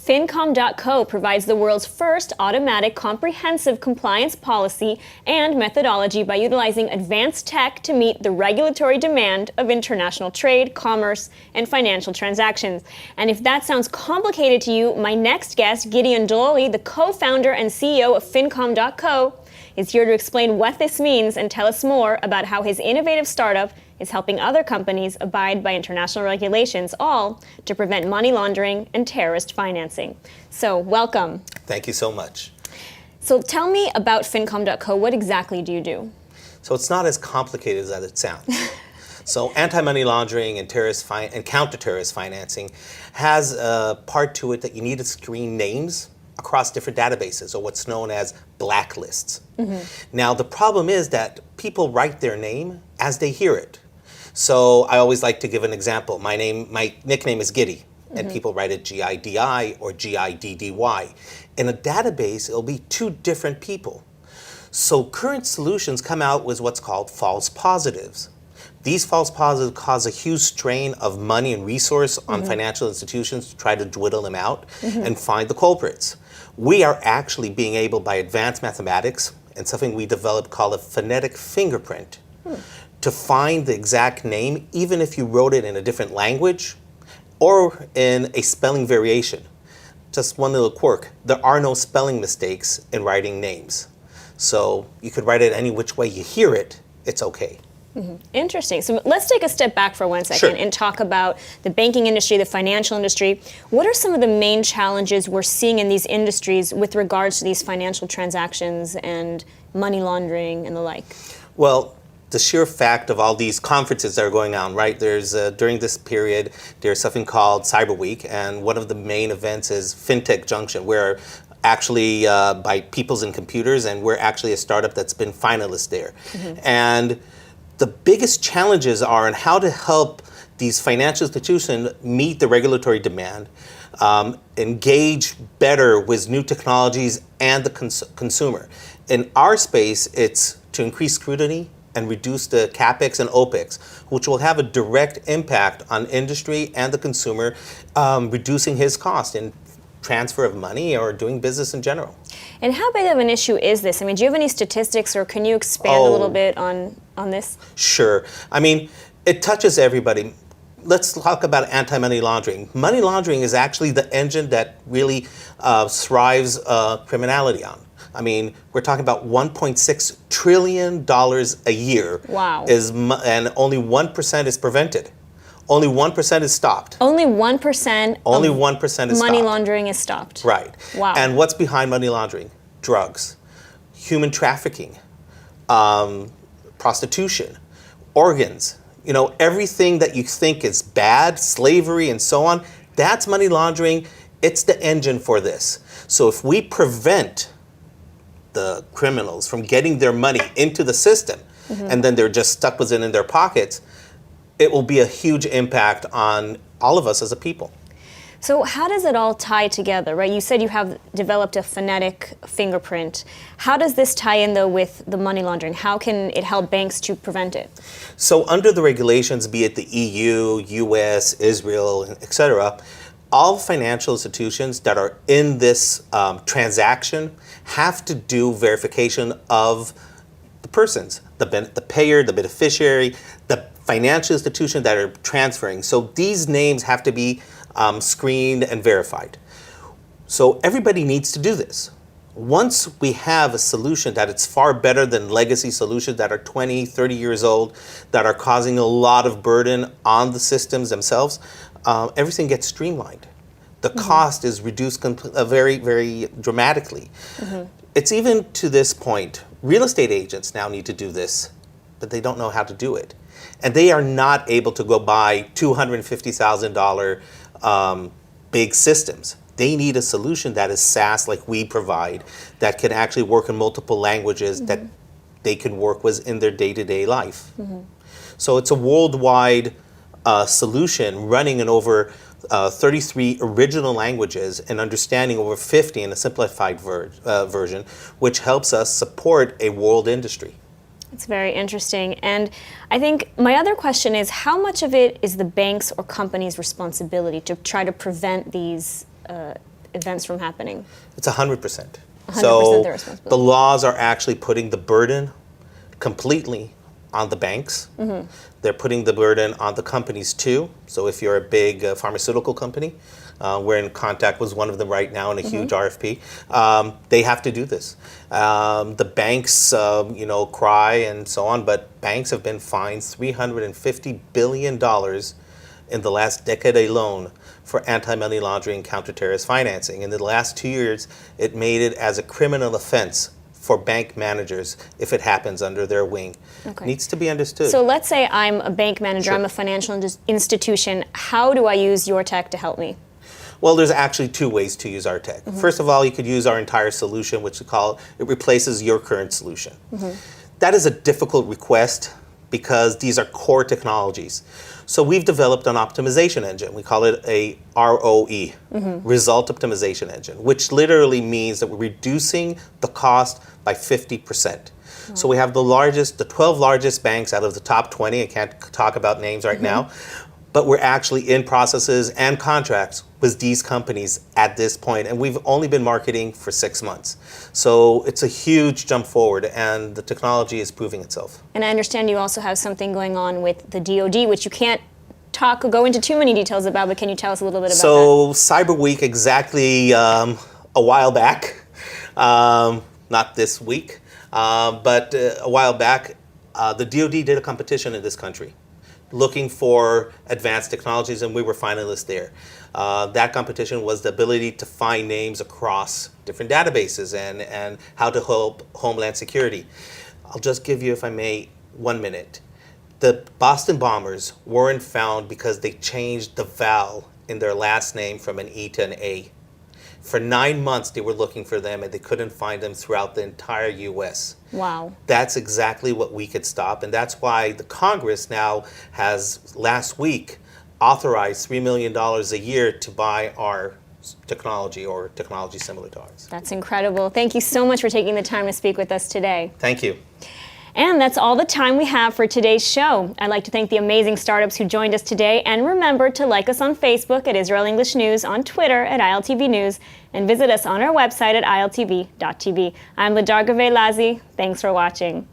Fincom.co provides the world's first automatic comprehensive compliance policy and methodology by utilizing advanced tech to meet the regulatory demand of international trade, commerce, and financial transactions. And if that sounds complicated to you, my next guest, Gideon Drori, the co-founder and CEO of Fincom.co, is here to explain what this means and tell us more about how his innovative startup is helping other companies abide by international regulations, all to prevent money laundering and terrorist financing. So, welcome. Thank you so much. So tell me about Fincom.co. What exactly do you do? So it's not as complicated as it sounds. So anti-money laundering and counter-terrorist financing has a part to it that you need to screen names across different databases, or what's known as blacklists. Now the problem is that people write their name as they hear it. So I always like to give an example. My nickname is Giddy, and people write it G-I-D-I or G-I-D-D-Y. In a database, it'll be two different people. So current solutions come out with what's called false positives. These false positives cause a huge strain of money and resource on financial institutions to try to dwindle them out and find the culprits. We are actually being able, by advanced mathematics and something we developed called a phonetic fingerprint, to find the exact name, even if you wrote it in a different language or in a spelling variation. Just one little quirk, there are no spelling mistakes in writing names. So you could write it any which way you hear it, it's okay. Interesting. So let's take a step back for 1 second and talk about the banking industry, the financial industry. What are some of the main challenges we're seeing in these industries with regards to these financial transactions and money laundering and the like? Well, the sheer fact of all these conferences that are going on, right? There's during this period, there's something called Cyber Week, and one of the main events is FinTech Junction, where actually by Peoples and Computers, and we're actually a startup that's been finalist there. And the biggest challenges are on how to help these financial institutions meet the regulatory demand, engage better with new technologies and the consumer. In our space, it's to increase scrutiny and reduce the CapEx and OpEx, which will have a direct impact on industry and the consumer, reducing his cost in transfer of money or doing business in general. And how big of an issue is this? I mean, do you have any statistics, or can you expand a little bit on this? Sure. I mean, it touches everybody. Let's talk about anti-money laundering. Money laundering is actually the engine that really thrives criminality on. I mean, we're talking about $1.6 trillion a year. Wow. And only 1% is prevented. Only 1% is stopped. Only 1%. Only 1% is money stopped. laundering is stopped. Right. Wow. And what's behind money laundering? Drugs, human trafficking, prostitution, organs. You know, everything that you think is bad, slavery and so on, that's money laundering. It's the engine for this. So if we prevent the criminals from getting their money into the system, and then they're just stuck with it in their pockets, it will be a huge impact on all of us as a people. So how does it all tie together, right? You said you have developed a phonetic fingerprint. How does this tie in, though, with the money laundering? How can it help banks to prevent it? So under the regulations, be it the EU, US, Israel, etc., all financial institutions that are in this transaction have to do verification of the persons, the payer, the beneficiary, the financial institution that are transferring. So these names have to be screened and verified. So everybody needs to do this. Once we have a solution that it's far better than legacy solutions that are 20, 30 years old, that are causing a lot of burden on the systems themselves, everything gets streamlined. The cost is reduced very, very dramatically. It's even to this point, real estate agents now need to do this, but they don't know how to do it. And they are not able to go buy $250,000 big systems. They need a solution that is SaaS, like we provide, that can actually work in multiple languages that they can work with in their day-to-day life. So it's a worldwide solution running in over 33 original languages and understanding over 50 in a simplified version, which helps us support a world industry. It's very interesting. And I think my other question is, how much of it is the bank's or company's responsibility to try to prevent these events from happening? It's 100%. 100% So their responsibility. the laws are actually putting the burden completely on the banks. They're putting the burden on the companies too. So if you're a big pharmaceutical company, we're in contact with one of them right now in a huge RFP. They have to do this. The banks, cry and so on, but banks have been fined $350 billion in the last decade alone for anti-money laundering and counter-terrorist financing. In the last 2 years, it made it as a criminal offense for bank managers if it happens under their wing. Okay. Needs to be understood. So let's say I'm a bank manager, Sure. I'm a financial institution. How do I use your tech to help me? Well, there's actually two ways to use our tech. First of all, you could use our entire solution, which we call it replaces your current solution. That is a difficult request because these are core technologies. So we've developed an optimization engine. We call it a ROE, result optimization engine, which literally means that we're reducing the cost by 50%. So we have the 12 largest banks out of the top 20. I can't talk about names right now, but we're actually in processes and contracts with these companies at this point, and we've only been marketing for 6 months. So it's a huge jump forward, and the technology is proving itself. And I understand you also have something going on with the DoD, which you can't go into too many details about, but can you tell us a little bit about that? So Cyber Week, exactly a while back, not this week, but a while back, the DoD did a competition in this country looking for advanced technologies, and we were finalists there. That competition was the ability to find names across different databases and how to help Homeland Security. I'll just give you, if I may, 1 minute. The Boston bombers weren't found because they changed the vowel in their last name from an E to an A. For 9 months, they were looking for them, and they couldn't find them throughout the entire U.S. Wow. That's exactly what we could stop, and that's why the Congress now has, last week, authorized $3 million a year to buy our technology or technology similar to ours. That's incredible. Thank you so much for taking the time to speak with us today. Thank you. And that's all the time we have for today's show. I'd like to thank the amazing startups who joined us today, and remember to like us on Facebook at Israel English News, on Twitter at ILTV News, and visit us on our website at iltv.tv. I'm Ladar Gaveh-Lazi. Thanks for watching.